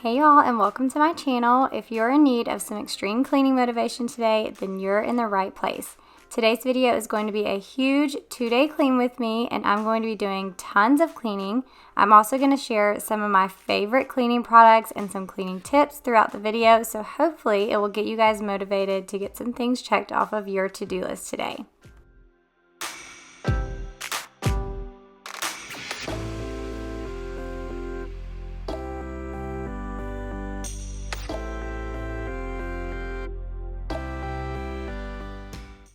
Hey y'all, and welcome to my channel. If you're in need of some extreme cleaning motivation today, then you're in the right place. Today's video is going to be a huge 2-day clean with me, and I'm going to be doing tons of cleaning. I'm also going to share some of my favorite cleaning products and some cleaning tips throughout the video, so hopefully it will get you guys motivated to get some things checked off of your to-do list today.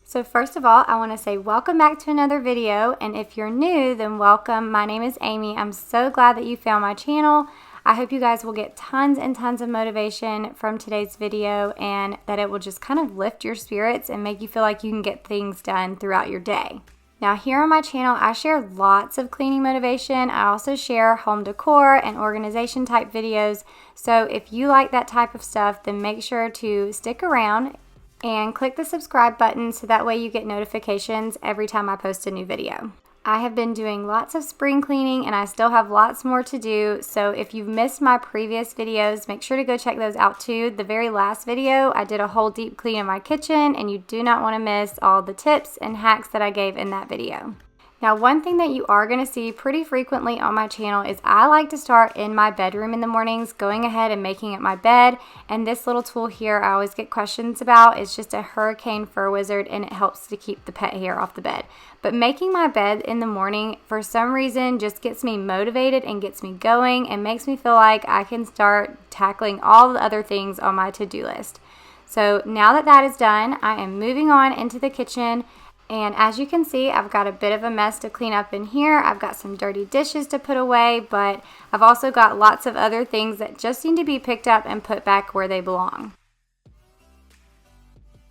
So first of all, I want to say welcome back to another video, and if you're new, then welcome. My name is Amy. I'm so glad that you found my channel. I hope you guys will get tons and tons of motivation from today's video and that it will just kind of lift your spirits and make you feel like you can get things done throughout your day. Now here on my channel, I share lots of cleaning motivation. I also share home decor and organization type videos. So if you like that type of stuff, then make sure to stick around and click the subscribe button so that way you get notifications every time I post a new video. I have been doing lots of spring cleaning and I still have lots more to do, so if you've missed my previous videos, make sure to go check those out too. The very last video, I did a whole deep clean of my kitchen, and you do not want to miss all the tips and hacks that I gave in that video. Now, one thing that you are going to see pretty frequently on my channel is I like to start in my bedroom in the mornings, going ahead and making up my bed. And this little tool here I always get questions about. It's just a hurricane fur wizard, and it helps to keep the pet hair off the bed. But making my bed in the morning, for some reason, just gets me motivated and gets me going and makes me feel like I can start tackling all the other things on my to-do list. So now that that is done, I am moving on into the kitchen. And as you can see, I've got a bit of a mess to clean up in here. I've got some dirty dishes to put away, but I've also got lots of other things that just need to be picked up and put back where they belong.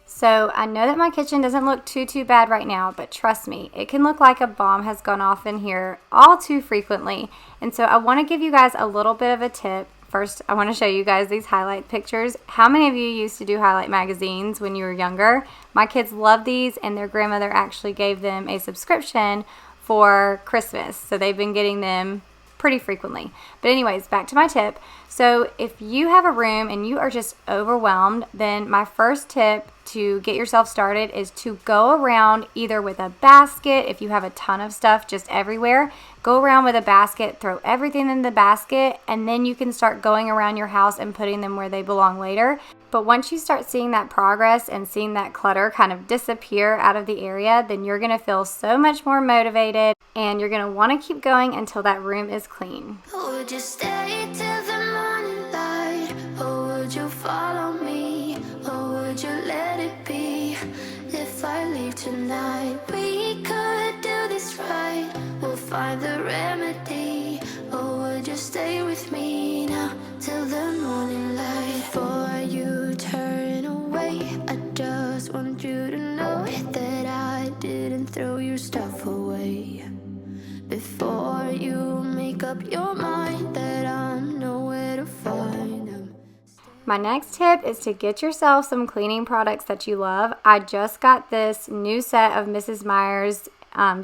So I know that my kitchen doesn't look too bad right now, but trust me, it can look like a bomb has gone off in here all too frequently. And so I want to give you guys a little bit of a tip. First, I want to show you guys these highlight pictures. How many of you used to do highlight magazines when you were younger? My kids love these, and their grandmother actually gave them a subscription for Christmas. So they've been getting them pretty frequently. But anyways, back to my tip. So if you have a room and you are just overwhelmed, then my first tip to get yourself started is to go around either with a basket. If you have a ton of stuff just everywhere, go around with a basket, throw everything in the basket, and then you can start going around your house and putting them where they belong later. But once you start seeing that progress and seeing that clutter kind of disappear out of the area, then you're going to feel so much more motivated, and you're going to want to keep going until that room is clean. Would you stay till the morning light, or would you follow me, or would you let it be? If I leave tonight, we could do this right. We'll find the remedy. Or would you stay with me now till the morning light? Before you turn away, I just want you to know that I didn't throw your stuff away. Before you make up your mind that I'm nowhere to find them. My next tip is to get yourself some cleaning products that you love. I just got this new set of Mrs. Meyers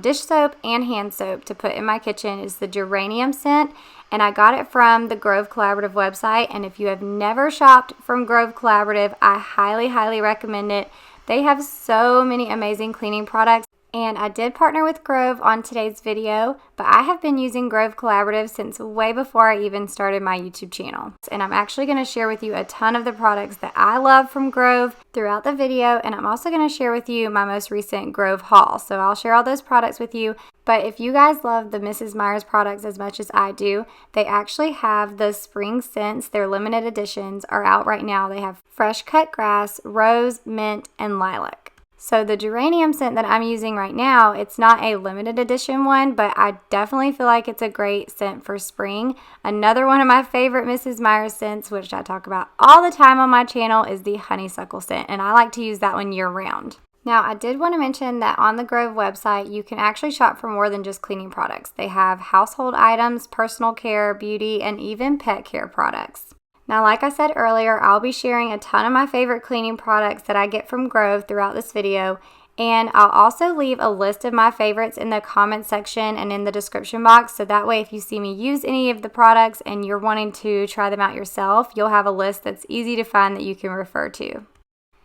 dish soap and hand soap to put in my kitchen. It's the geranium scent, and I got it from the Grove Collaborative website. And if you have never shopped from Grove Collaborative, I highly recommend it. They have so many amazing cleaning products. And I did partner with Grove on today's video, but I have been using Grove Collaborative since way before I even started my YouTube channel. And I'm actually going to share with you a ton of the products that I love from Grove throughout the video, and I'm also going to share with you my most recent Grove haul. So I'll share all those products with you. But if you guys love the Mrs. Meyers products as much as I do, they actually have the spring scents. Their limited editions are out right now. They have fresh cut grass, rose, mint, and lilac. So the geranium scent that I'm using right now, it's not a limited edition one, but I definitely feel like it's a great scent for spring. Another one of my favorite Mrs. Meyers scents, which I talk about all the time on my channel, is the honeysuckle scent, and I like to use that one year round. Now, I did want to mention that on the Grove website, you can actually shop for more than just cleaning products. They have household items, personal care, beauty, and even pet care products. Now, like I said earlier, I'll be sharing a ton of my favorite cleaning products that I get from Grove throughout this video. And I'll also leave a list of my favorites in the comment section and in the description box, so that way if you see me use any of the products and you're wanting to try them out yourself, you'll have a list that's easy to find that you can refer to.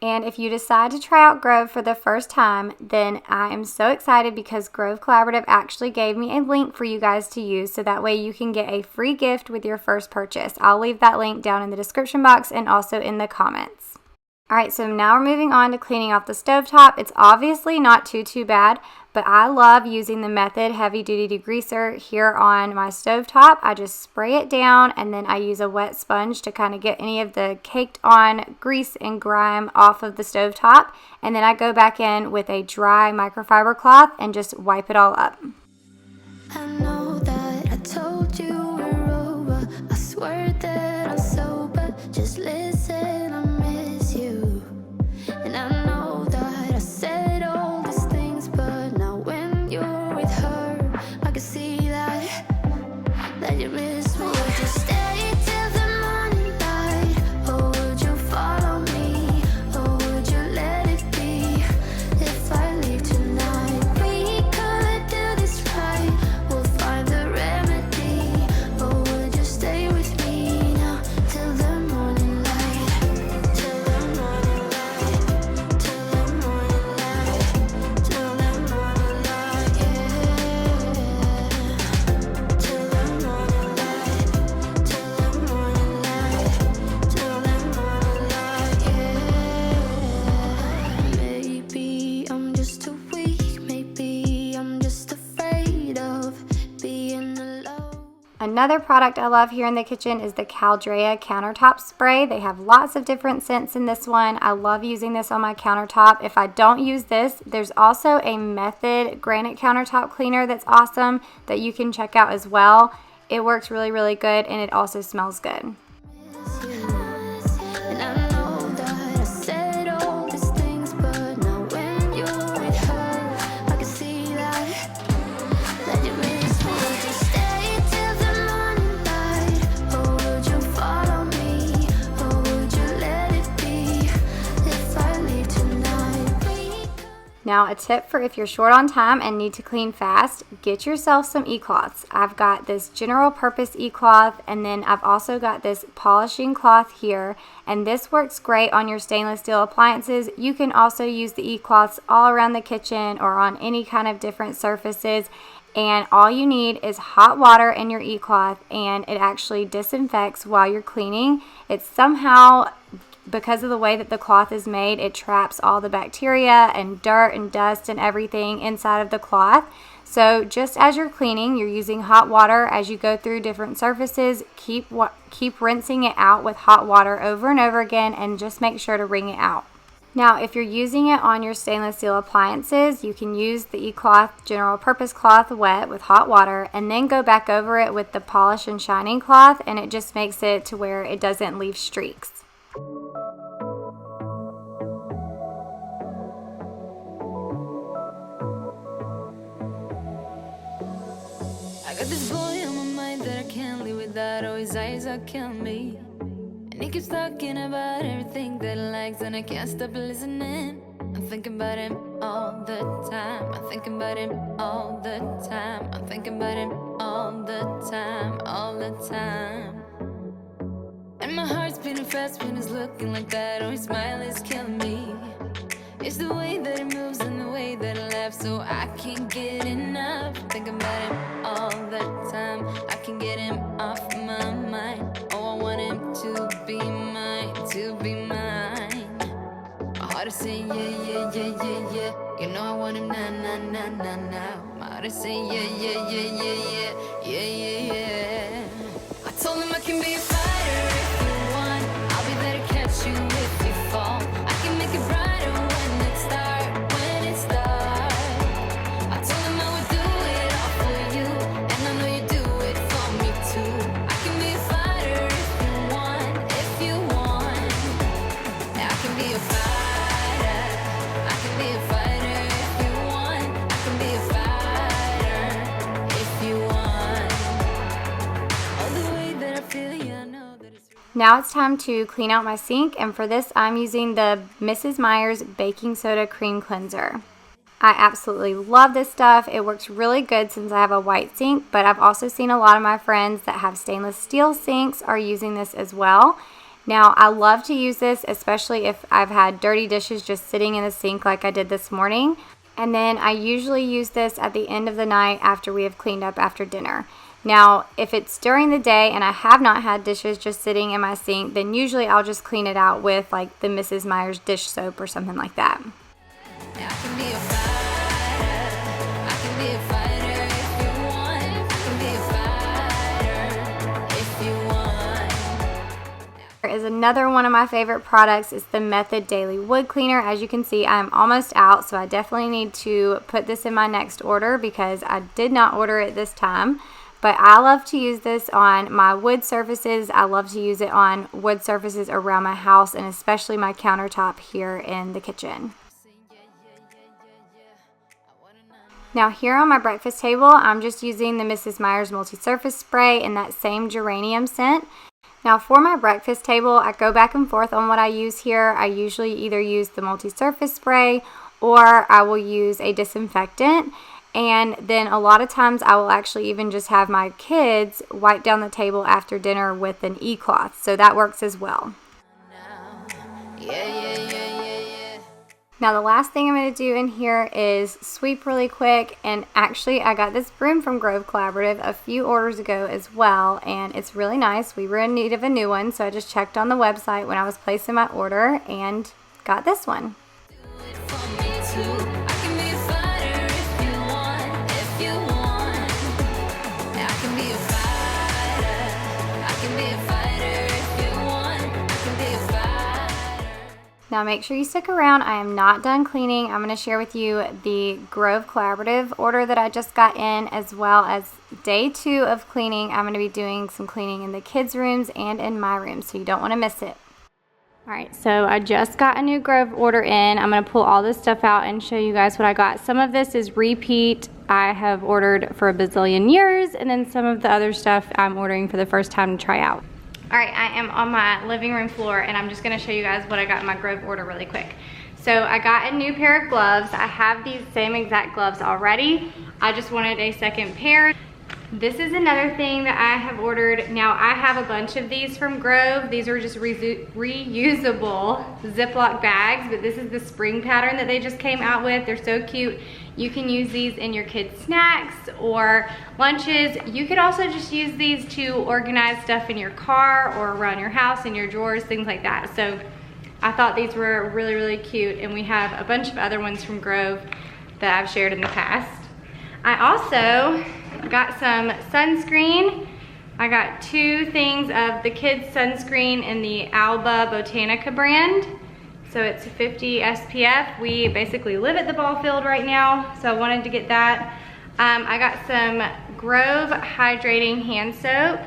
And if you decide to try out Grove for the first time, then I am so excited because Grove Collaborative actually gave me a link for you guys to use, so that way you can get a free gift with your first purchase. I'll leave that link down in the description box and also in the comments. Alright, so now we're moving on to cleaning off the stovetop. It's obviously not too bad, but I love using the Method Heavy Duty Degreaser here on my stovetop. I just spray it down and then I use a wet sponge to kind of get any of the caked on grease and grime off of the stovetop. And then I go back in with a dry microfiber cloth and just wipe it all up. I know that I told you we're over. I swear that I'm sober. Just listen, I miss you. And I know that I said all these things, but now when you're with her, I can see that you miss me. Would you stay till the morning light, or would you follow me, or would you let it be? If I leave tonight, we could do this right. We'll find the remedy. Or would you stay with me now till the morning light, till the morning light, till the morning light, till the morning light, yeah. Till the morning light, till the morning light, till the morning light, yeah. Maybe I'm just too weak, maybe I'm just afraid of being alone. Another product I love here in the kitchen is the Caldrea Countertop Spray. They have lots of different scents in this one. I love using this on my countertop. If I don't use this, there's also a Method Granite Countertop Cleaner that's awesome that you can check out as well. It works really good and it also smells good. And I know that I said all these things, but now when you're with her, I can see that you miss me. Would you stay till the morning light, or would you follow me, or would you let it be? If I leave tonight, Now, a tip for if you're short on time and need to clean fast, get yourself some e-cloths. I've got this general purpose e-cloth, and then I've also got this polishing cloth here, and this works great on your stainless steel appliances. You can also use the e-cloths all around the kitchen or on any kind of different surfaces, and all you need is hot water in your e-cloth, and it actually disinfects while you're cleaning. It's somehow, because of the way that the cloth is made, it traps all the bacteria and dirt and dust and everything inside of the cloth. So just as you're cleaning, you're using hot water as you go through different surfaces. Keep rinsing it out with hot water over and over again, and just make sure to wring it out. Now, if you're using it on your stainless steel appliances, you can use the e-cloth general purpose cloth wet with hot water and then go back over it with the polish and shining cloth, and it just makes it to where it doesn't leave streaks. I got this boy on my mind that I can't live without. Oh, his eyes are killing me. And he keeps talking about everything that he likes, and I can't stop listening. I'm thinking about him all the time. I'm thinking about him all the time. I'm thinking about him all the time, all the time. And my heart's beating fast when he's looking like that. Oh, his smile is killing me. It's the way that he moves and the way that he laughs, so I can't get enough. Thinking about him all the time. I can't get him off my mind. Oh, I want him to be mine, to be mine. My heart is saying yeah. You know I want him now. My heart is saying yeah. I told him I can be a fighter if you want. I'll be there to catch you if you fall. I can make it brighter when it starts, when it starts. I told him I would do it all for you, and I know you do it for me too. I can be a fighter if you want, if you want. I can be a fighter. I can be a fighter if you want. I can be a fighter if you want. Oh, the way that I feel, yeah, I know that it's real. Now it's time to clean out my sink, and for this I'm using the Mrs. Meyers Baking Soda Cream Cleanser. I absolutely love this stuff. It works really good since I have a white sink, but I've also seen a lot of my friends that have stainless steel sinks are using this as well. Now, I love to use this, especially if I've had dirty dishes just sitting in the sink like I did this morning. And then I usually use this at the end of the night after we have cleaned up after dinner. Now, if it's during the day and I have not had dishes just sitting in my sink, then usually I'll just clean it out with like the Mrs. Meyers dish soap or something like that. Is another one of my favorite products is the Method Daily Wood Cleaner. As you can see, I'm almost out, so I definitely need to put this in my next order because I did not order it this time. But I love to use this on my wood surfaces. I love to use it on wood surfaces around my house and especially my countertop here in the kitchen. Now here on my breakfast table, I'm just using the Mrs. Meyers multi-surface spray in that same geranium scent. Now for my breakfast table, I go back and forth on what I use here. I usually either use the multi-surface spray or I will use a disinfectant. And then a lot of times I will actually even just have my kids wipe down the table after dinner with an e-cloth. So that works as well. Now the last thing I'm going to do in here is sweep really quick, and actually I got this broom from Grove Collaborative a few orders ago as well, and it's really nice. We were in need of a new one, so I just checked on the website when I was placing my order and got this one. Now make sure you stick around. I am not done cleaning. I'm going to share with you the Grove Collaborative order that I just got in, as well as day 2 of cleaning. I'm going to be doing some cleaning in the kids' rooms and in my room, so you don't want to miss it. Alright, so I just got a new Grove order in. I'm going to pull all this stuff out and show you guys what I got. Some of this is repeat. I have ordered for a bazillion years, and then some of the other stuff I'm ordering for the first time to try out. Alright, I am on my living room floor, and I'm just going to show you guys what I got in my Grove order really quick. So I got a new pair of gloves. I have these same exact gloves already. I just wanted a second pair. This is another thing that I have ordered. Now I have a bunch of these from Grove. These are just reusable Ziploc bags, but this is the spring pattern that they just came out with. They're so cute. You can use these in your kids' snacks or lunches. You could also just use these to organize stuff in your car or around your house, in your drawers, things like that. So I thought these were really, really cute, and we have a bunch of other ones from Grove that I've shared in the past. I also got some sunscreen. I got 2 things of the kids sunscreen in the Alba Botanica brand. So it's 50 SPF. We basically live at the ball field right now, so I wanted to get that. I got some Grove hydrating hand soap.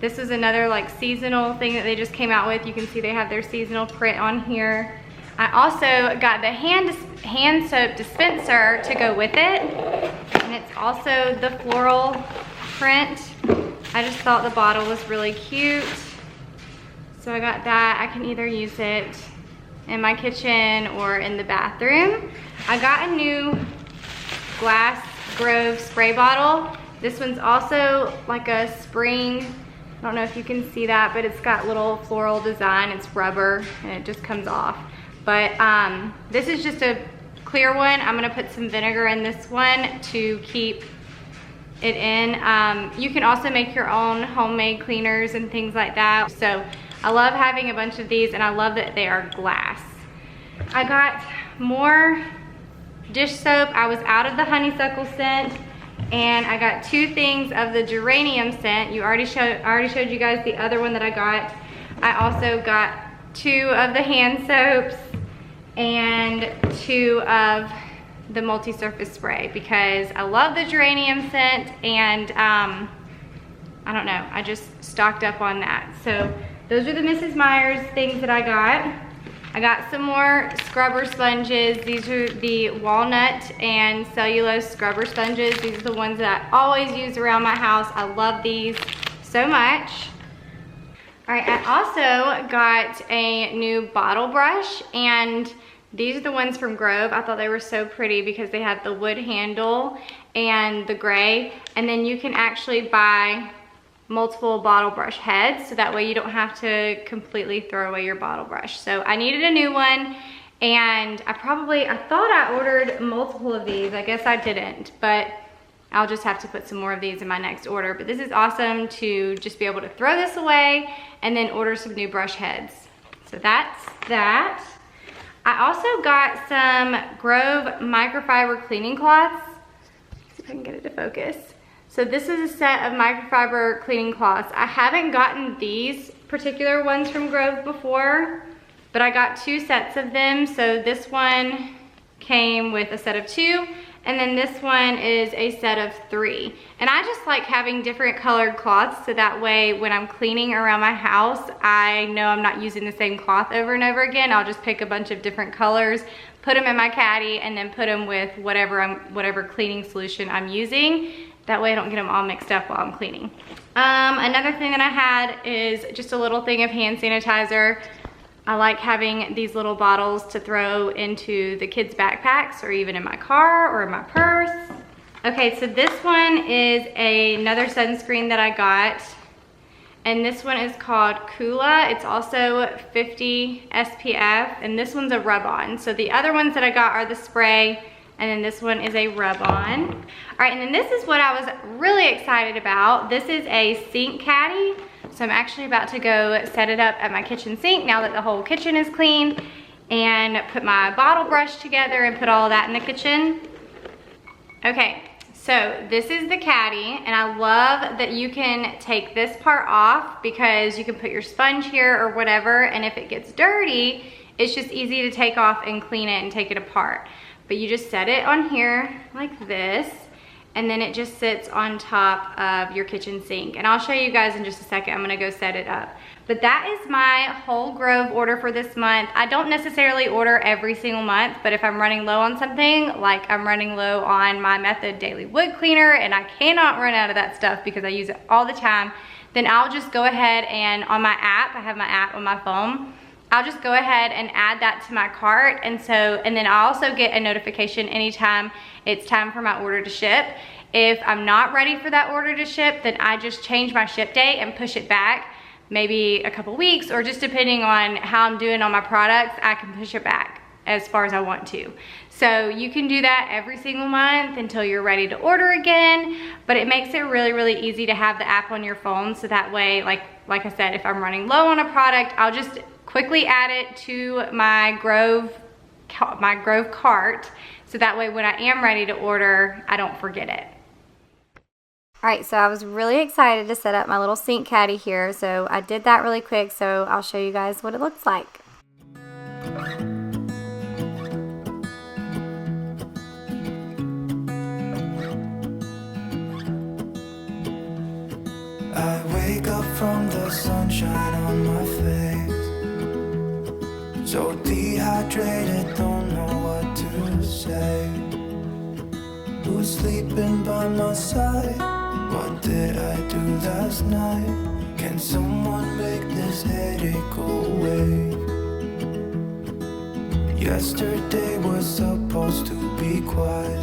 This is another like seasonal thing that they just came out with. You can see they have their seasonal print on here. I also got the hand soap dispenser to go with it, and it's also the floral print. I just thought the bottle was really cute, so I got that. I can either use it in my kitchen or in the bathroom. I got a new glass Grove spray bottle. This one's also like a spring. I don't know if you can see that, but it's got little floral design. It's rubber and it just comes off. But this is just a clear one. I'm gonna put some vinegar in this one to keep it in. You can also make your own homemade cleaners and things like that. So I love having a bunch of these, and I love that they are glass. I got more dish soap. I was out of the honeysuckle scent, and I got 2 things of the geranium scent. I already showed you guys the other one that I got. I also got 2 of the hand soaps and 2 of the multi-surface spray because I love the geranium scent, and I don't know, I just stocked up on that. So those are the Mrs. Meyers things that I got. I got some more scrubber sponges. These are the walnut and cellulose scrubber sponges. These are the ones that I always use around my house. I love these so much. All right, I also got a new bottle brush, and These are the ones from Grove. I thought they were so pretty because they have the wood handle and the gray. And then you can actually buy multiple bottle brush heads, so that way you don't have to completely throw away your bottle brush. So I needed a new one, and I thought I ordered multiple of these. I guess I didn't, but I'll just have to put some more of these in my next order. But this is awesome to just be able to throw this away and then order some new brush heads. So that's that. I also got some Grove microfiber cleaning cloths. Let's see if I can get it to focus. So this is a set of microfiber cleaning cloths. I haven't gotten these particular ones from Grove before, but I got 2 sets of them. So this one came with a set of 2, and then this one is a set of 3. And I just like having different colored cloths, so that way when I'm cleaning around my house, I know I'm not using the same cloth over and over again. I'll just pick a bunch of different colors, put them in my caddy, and then put them with whatever cleaning solution I'm using. That way I don't get them all mixed up while I'm cleaning. Another thing that I had is just a little thing of hand sanitizer. I like having these little bottles to throw into the kids' backpacks or even in my car or in my purse. Okay, so this one is another sunscreen that I got. And this one is called Kula. It's also 50 SPF, and this one's a rub-on. So the other ones that I got are the spray, and then this one is a rub-on. All right, and then this is what I was really excited about. This is a sink caddy. So I'm actually about to go set it up at my kitchen sink now that the whole kitchen is clean, and put my bottle brush together and put all of that in the kitchen. Okay, so this is the caddy, and I love that you can take this part off because you can put your sponge here or whatever, and if it gets dirty, it's just easy to take off and clean it and take it apart. But you just set it on here like this, and then it just sits on top of your kitchen sink. And I'll show you guys in just a second. I'm gonna go set it up. But that is my whole Grove order for this month. I don't necessarily order every single month, but if I'm running low on something, like I'm running low on my Method Daily Wood Cleaner and I cannot run out of that stuff because I use it all the time, then I'll just go ahead and on my app, I have my app on my phone, I'll just go ahead and add that to my cart. And then I also get a notification anytime it's time for my order to ship. If I'm not ready for that order to ship, then I just change my ship date and push it back maybe a couple weeks, or just depending on how I'm doing on my products, I can push it back as far as I want to. So you can do that every single month until you're ready to order again, but it makes it really, really easy to have the app on your phone. So that way, like I said, if I'm running low on a product, I'll just quickly add it to my Grove cart, so that way when I am ready to order, I don't forget it. All right, so I was really excited to set up my little sink caddy here, so I did that really quick, so I'll show you guys what it looks like. I wake up from the sunshine on my face, so dehydrated, don't know what to say. Who's sleeping by my side? What did I do last night? Can someone make this headache go away? Yesterday was supposed to be quiet,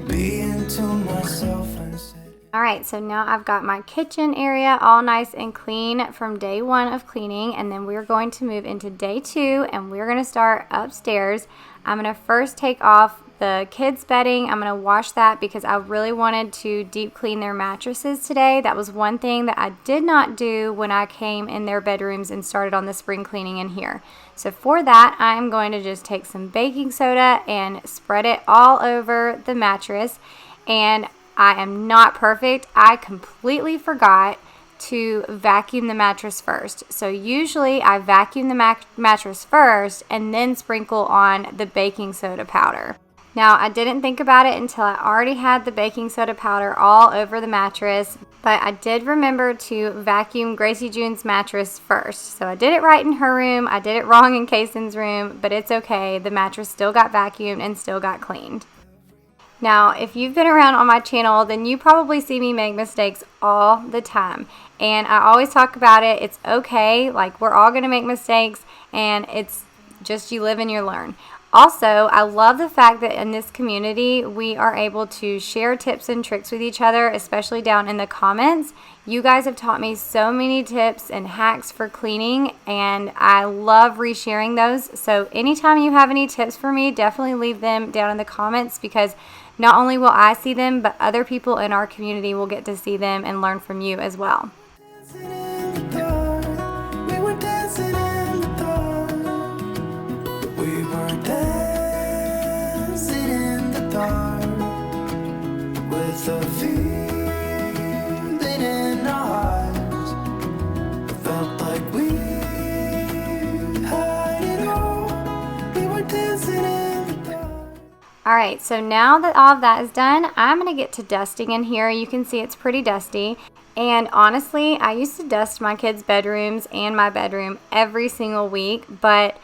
being to myself and say. All right, so now I've got my kitchen area all nice and clean from day 1 of cleaning, and then we're going to move into day 2, and we're gonna start upstairs. I'm gonna first take off the kids' bedding. I'm gonna wash that because I really wanted to deep clean their mattresses today. That was one thing that I did not do when I came in their bedrooms and started on the spring cleaning in here. So for that, I'm going to just take some baking soda and spread it all over the mattress. And I am not perfect. I completely forgot to vacuum the mattress first. So usually I vacuum the mattress first and then sprinkle on the baking soda powder. Now, I didn't think about it until I already had the baking soda powder all over the mattress, but I did remember to vacuum Gracie June's mattress first. So I did it right in her room. I did it wrong in Kaysen's room, but it's okay. The mattress still got vacuumed and still got cleaned. Now, if you've been around on my channel, then you probably see me make mistakes all the time. And I always talk about it. It's okay. Like, we're all going to make mistakes, and it's just you live and you learn. Also, I love the fact that in this community, we are able to share tips and tricks with each other, especially down in the comments. You guys have taught me so many tips and hacks for cleaning, and I love resharing those. So anytime you have any tips for me, definitely leave them down in the comments, because not only will I see them, but other people in our community will get to see them and learn from you as well. With a feeling in our hearts, felt like we had it all. We were dancing in the dark. Alright, so now that all of that is done, I'm going to get to dusting in here. You can see it's pretty dusty. And honestly, I used to dust my kids' bedrooms and my bedroom every single week, but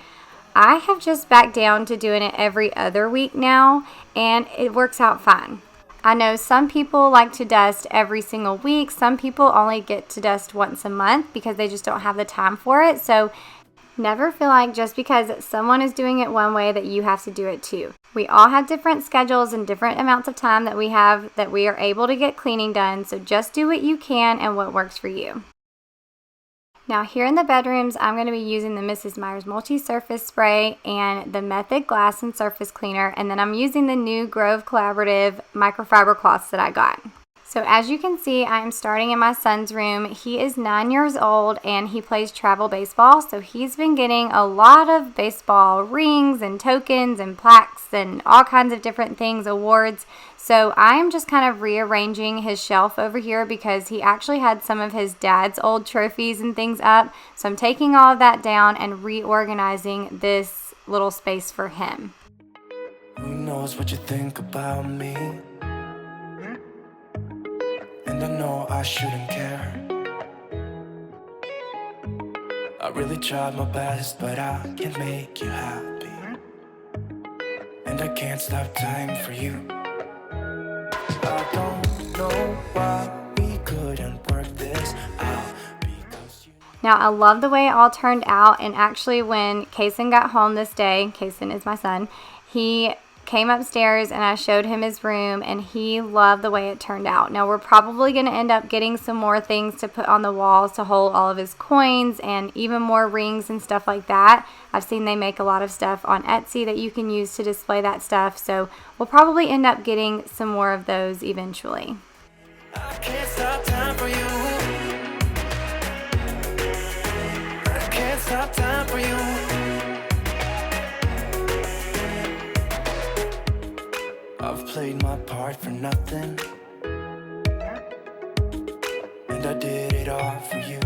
I have just backed down to doing it every other week now, and it works out fine. I know some people like to dust every single week. Some people only get to dust once a month because they just don't have the time for it. So never feel like just because someone is doing it one way that you have to do it too. We all have different schedules and different amounts of time that we have that we are able to get cleaning done. So just do what you can and what works for you. Now here in the bedrooms, I'm going to be using the Mrs. Meyers multi-surface spray and the Method glass and surface cleaner, and then I'm using the new Grove Collaborative microfiber cloths that I got. So as you can see, I am starting in my son's room. He is 9 years old and he plays travel baseball, so he's been getting a lot of baseball rings and tokens and plaques and all kinds of different things, awards. So I'm just kind of rearranging his shelf over here because he actually had some of his dad's old trophies and things up. So I'm taking all of that down and reorganizing this little space for him. Who knows what you think about me? And I know I shouldn't care. I really tried my best, but I can't make you happy. And I can't stop time for you. I don't know why we couldn't work this out. Now, I love the way it all turned out, and actually when Kason got home this day, Kason is my son, he came upstairs and I showed him his room and he loved the way it turned out. Now, we're probably going to end up getting some more things to put on the walls to hold all of his coins and even more rings and stuff like that. I've seen they make a lot of stuff on Etsy that you can use to display that stuff, so we'll probably end up getting some more of those eventually. I can't stop time for you. I can't stop time for you. I've played my part for nothing, and I did it all for you,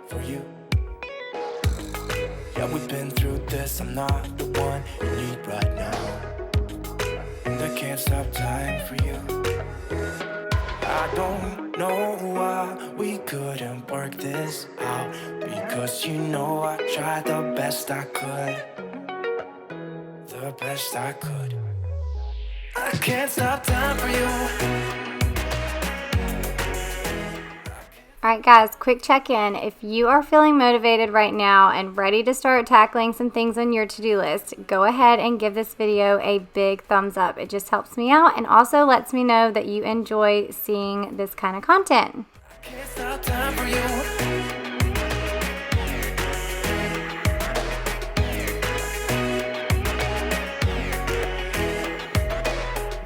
for you. Yeah, we've been through this, I'm not the one you need right now, and I can't stop time for you. I don't know why we couldn't work this out, because you know I tried the best I could, the best I could. I can't stop time for you. Alright guys, quick check-in. If you are feeling motivated right now and ready to start tackling some things on your to-do list, go ahead and give this video a big thumbs up. It just helps me out and also lets me know that you enjoy seeing this kind of content. I can't stop time for you.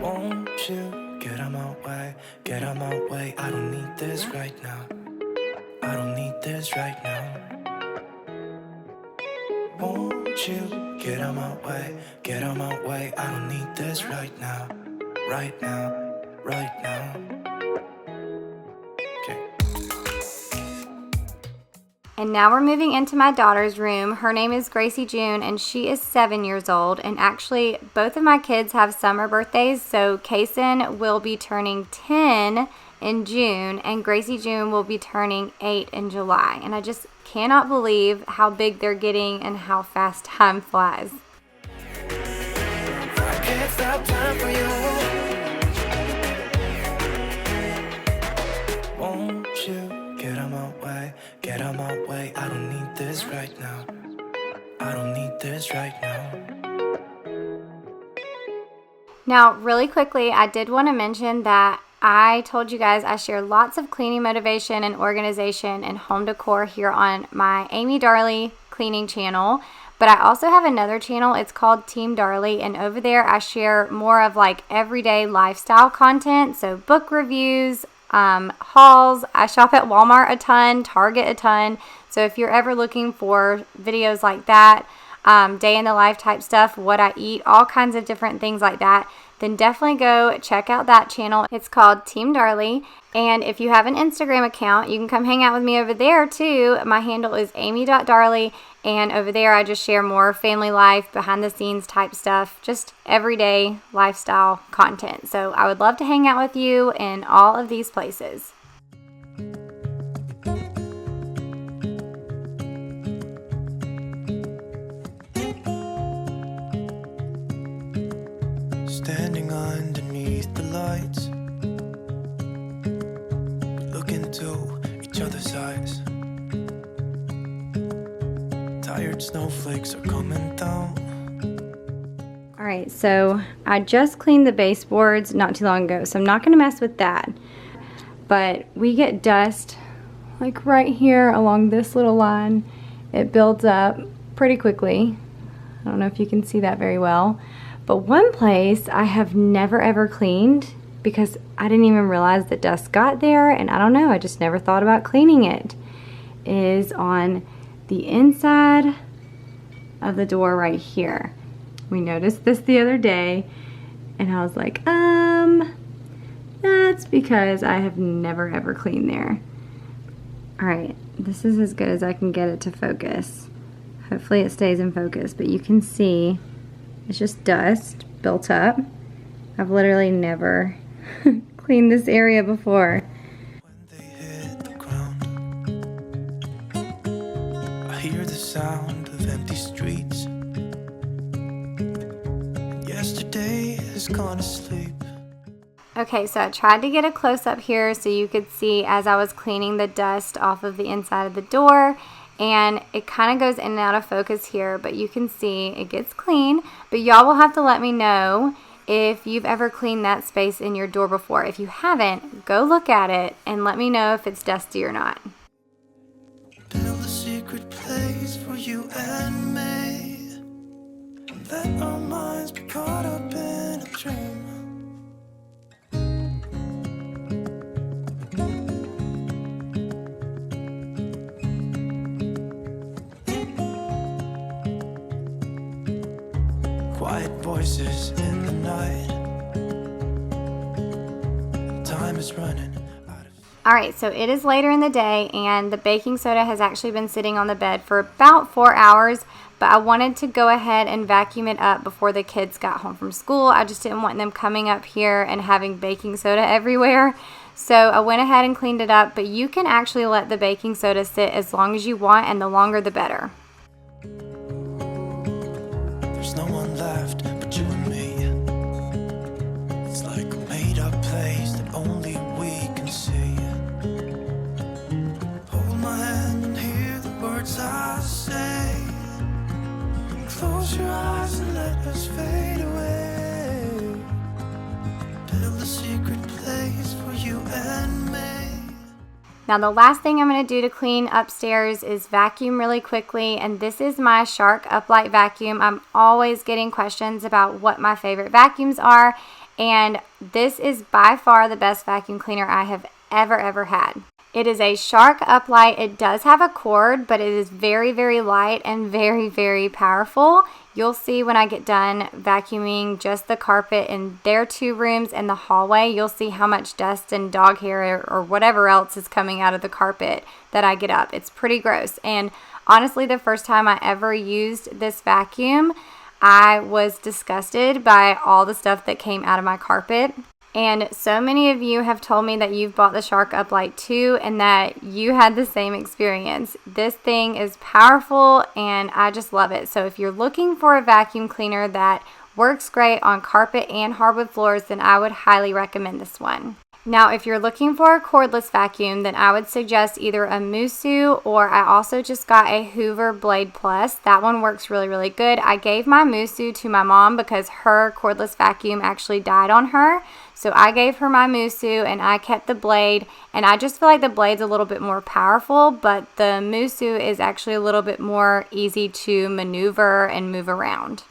Won't you get out my way, get out my way. I don't need this right now. I don't need this right now. Won't you get out my way, get out my way. I don't need this right now, right now, right now. Okay. And now we're moving into my daughter's room. Her name is Gracie June and she is 7 years old. And actually both of my kids have summer birthdays. So Kason will be turning 10 in June and Gracie June will be turning 8 in July. And I just cannot believe how big they're getting and how fast time flies. I can't stop time for you. Won't you get out my way, get out my way. I don't need this right now. I don't need this right now. Now, really quickly, I did want to mention that I told you guys I share lots of cleaning motivation and organization and home decor here on my Amy Darley cleaning channel. But I also have another channel. It's called Team Darley, and over there I share more of like everyday lifestyle content. So book reviews, hauls. I shop at Walmart a ton, Target a ton. So if you're ever looking for videos like that, day in the life type stuff, what I eat, all kinds of different things like that, then definitely go check out that channel. It's called Team Darley. And if you have an Instagram account, you can come hang out with me over there too. My handle is amy.darley, and over there I just share more family life, behind the scenes type stuff, just everyday lifestyle content. So I would love to hang out with you in all of these places. Standing underneath the lights, look into each other's eyes. Tired snowflakes are coming down. All right, so I just cleaned the baseboards not too long ago, so I'm not going to mess with that. But we get dust like right here along this little line. It builds up pretty quickly. I don't know if you can see that very well. But one place I have never ever cleaned because I didn't even realize that dust got there, and I don't know, I just never thought about cleaning it, is on the inside of the door right here. We noticed this the other day, and I was like, that's because I have never ever cleaned there. All right, this is as good as I can get it to focus. Hopefully it stays in focus, but you can see it's just dust built up. I've literally never cleaned this area before. When they hit the ground, I hear the sound of empty streets. Yesterday has gone to sleep. Okay, so I tried to get a close-up here so you could see as I was cleaning the dust off of the inside of the door. And it kind of goes in and out of focus here, but you can see it gets clean. But y'all will have to let me know if you've ever cleaned that space in your door before. If you haven't, go look at it and let me know if it's dusty or not. Build a secret place for you and me. Let our minds be caught up in a dream. Quiet voices in the night. Time is running out of... All right, so it is later in the day, and the baking soda has actually been sitting on the bed for about 4 hours, but I wanted to go ahead and vacuum it up before the kids got home from school. I just didn't want them coming up here and having baking soda everywhere. So I went ahead and cleaned it up, but you can actually let the baking soda sit as long as you want, and the longer the better. There's no one left but you and me. It's like a made-up place that only we can see. Hold my hand and hear the words I say. Close your eyes and let us fade away. Build a secret place for you and me. Now the last thing I'm going to do to clean upstairs is vacuum really quickly, and this is my Shark Uplight vacuum. I'm always getting questions about what my favorite vacuums are, and this is by far the best vacuum cleaner I have ever had. It is a Shark Uplight. It does have a cord, but it is very, very light and very, very powerful. You'll see when I get done vacuuming just the carpet in their 2 rooms and the hallway, you'll see how much dust and dog hair or whatever else is coming out of the carpet that I get up. It's pretty gross. And honestly, the first time I ever used this vacuum, I was disgusted by all the stuff that came out of my carpet. And so many of you have told me that you've bought the Shark Uplight too, and that you had the same experience. This thing is powerful, and I just love it. So if you're looking for a vacuum cleaner that works great on carpet and hardwood floors, then I would highly recommend this one. Now, if you're looking for a cordless vacuum, then I would suggest either a Musu, or I also just got a Hoover Blade Plus. That one works really, really good. I gave my Musu to my mom because her cordless vacuum actually died on her. So I gave her my Musu and I kept the Blade, and I just feel like the Blade's a little bit more powerful, but the Musu is actually a little bit more easy to maneuver and move around.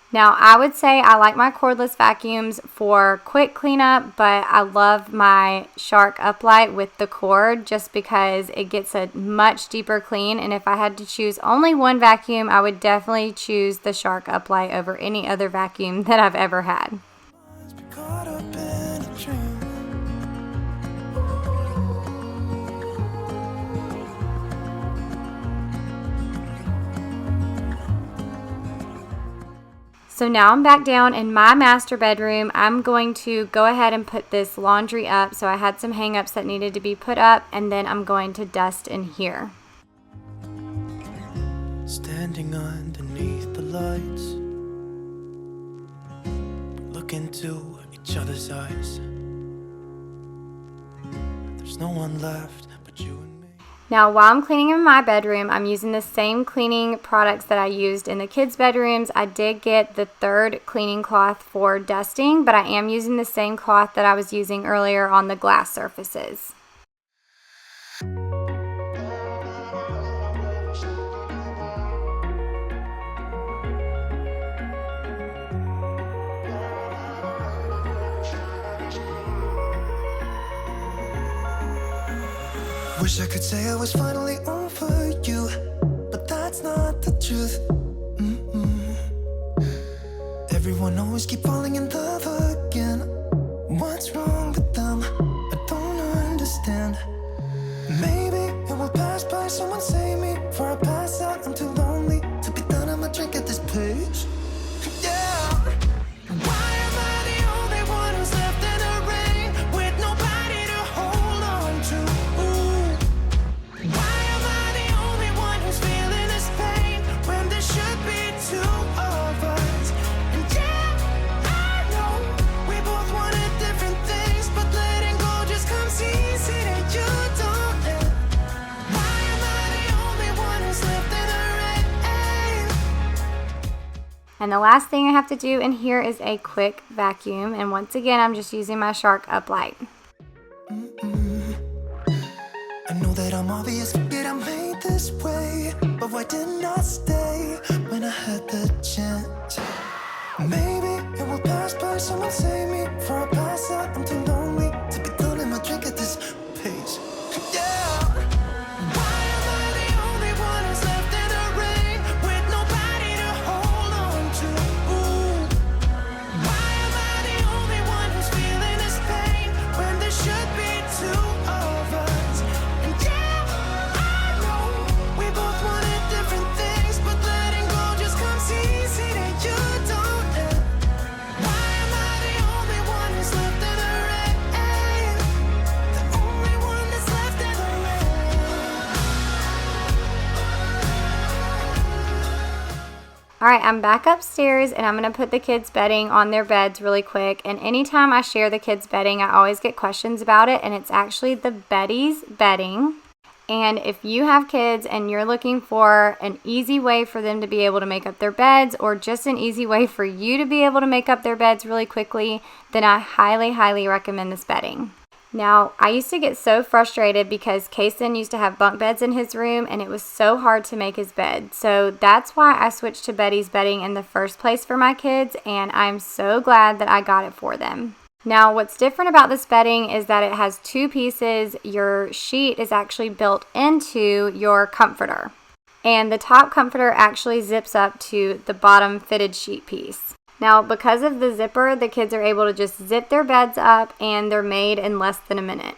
Now, I would say I like my cordless vacuums for quick cleanup, but I love my Shark Uplight with the cord just because it gets a much deeper clean. And if I had to choose only one vacuum, I would definitely choose the Shark Uplight over any other vacuum that I've ever had. Caught up in a dream. So now I'm back down in my master bedroom. I'm going to go ahead and put this laundry up. So I had some hang-ups that needed to be put up, and then I'm going to dust in here. Standing underneath the lights, look into each other's eyes. There's no one left but you and me. Now, while I'm cleaning in my bedroom, I'm using the same cleaning products that I used in the kids' bedrooms. I did get the third cleaning cloth for dusting, but I am using the same cloth that I was using earlier on the glass surfaces. Wish I could say I was finally over you, but that's not the truth. Everyone always keep falling in love again. What's wrong with them? I don't understand. Maybe it will pass by. Someone save me before I pass out. I'm too lonely to be done. I'm a drink at this place. Yeah. Why am I the only one who's left in the rain with nobody to hold on to? Why am I the only one who's feeling this pain when there should be two of us? And yeah, I know we both wanted different things, but letting go just comes easy and you don't let. Why am I the only one who's left in the rain? And the last thing I have to do in here is a quick vacuum. And once again, I'm just using my Shark Uplight. I know that I'm obvious, that I'm made this way, but why didn't I stay when I had the chance? Maybe it will pass by. Someone save me before I pass out. I'm too lonely to be done in my drink at this pace. Yeah. Why am I the only one who's left in the rain with nobody to hold on to? Why am I the only one who's feeling this pain when there should be two of us? And yeah, I know we both wanted different things, but letting go just comes easy and you don't let. Why am I the only one who's left in the rain? The only one that's left in the rain. All right, I'm back upstairs and I'm going to put the kids' bedding on their beds really quick. And anytime I share the kids' bedding, I always get questions about it. And it's actually the Betty's bedding. And if you have kids and you're looking for an easy way for them to be able to make up their beds, or just an easy way for you to be able to make up their beds really quickly, then I highly, highly recommend this bedding. Now, I used to get so frustrated because Kaysen used to have bunk beds in his room and it was so hard to make his bed. So that's why I switched to Betty's bedding in the first place for my kids, and I'm so glad that I got it for them. Now, what's different about this bedding is that it has two pieces. Your sheet is actually built into your comforter, and the top comforter actually zips up to the bottom fitted sheet piece. Now, because of the zipper, the kids are able to just zip their beds up and they're made in less than a minute.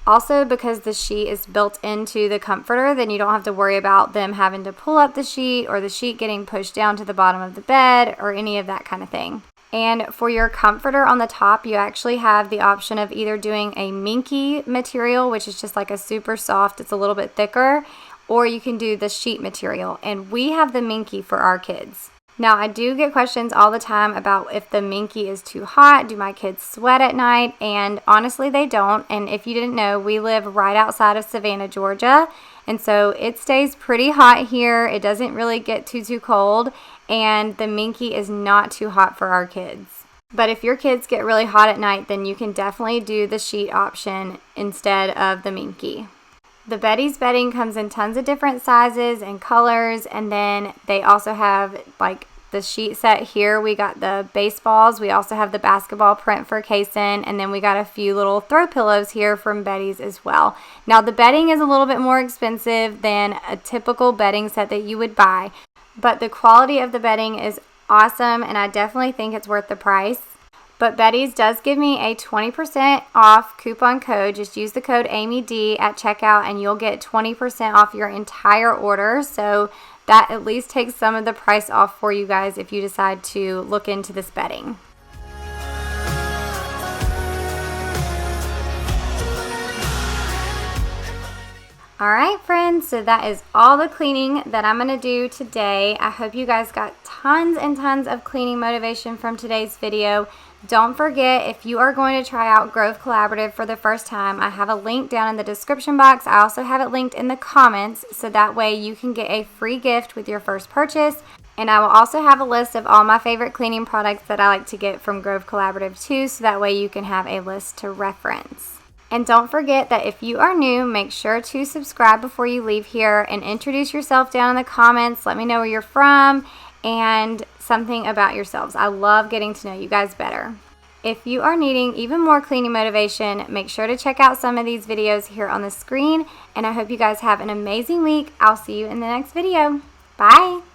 Also, because the sheet is built into the comforter, then you don't have to worry about them having to pull up the sheet or the sheet getting pushed down to the bottom of the bed or any of that kind of thing. And for your comforter on the top, you actually have the option of either doing a minky material, which is just like a super soft, it's a little bit thicker, or you can do the sheet material. And we have the minky for our kids. Now, I do get questions all the time about if the Minky is too hot, do my kids sweat at night? And honestly, they don't. And if you didn't know, we live right outside of Savannah, Georgia. And so it stays pretty hot here. It doesn't really get too cold. And the Minky is not too hot for our kids. But if your kids get really hot at night, then you can definitely do the sheet option instead of the Minky. The Betty's bedding comes in tons of different sizes and colors, and then they also have like the sheet set here. We got the baseballs. We also have the basketball print for Kason, and then we got a few little throw pillows here from Betty's as well. Now the bedding is a little bit more expensive than a typical bedding set that you would buy, but the quality of the bedding is awesome, and I definitely think it's worth the price. But Betty's does give me a 20% off coupon code. Just use the code AmyD at checkout and you'll get 20% off your entire order. So that at least takes some of the price off for you guys if you decide to look into this bedding. Alright friends, so that is all the cleaning that I'm going to do today. I hope you guys got tons and tons of cleaning motivation from today's video. Don't forget, if you are going to try out Grove Collaborative for the first time, I have a link down in the description box. I also have it linked in the comments, so that way you can get a free gift with your first purchase. And I will also have a list of all my favorite cleaning products that I like to get from Grove Collaborative too, so that way you can have a list to reference. And don't forget that if you are new, make sure to subscribe before you leave here and introduce yourself down in the comments. Let me know where you're from and something about yourselves. I love getting to know you guys better. If you are needing even more cleaning motivation, make sure to check out some of these videos here on the screen. And I hope you guys have an amazing week. I'll see you in the next video. Bye!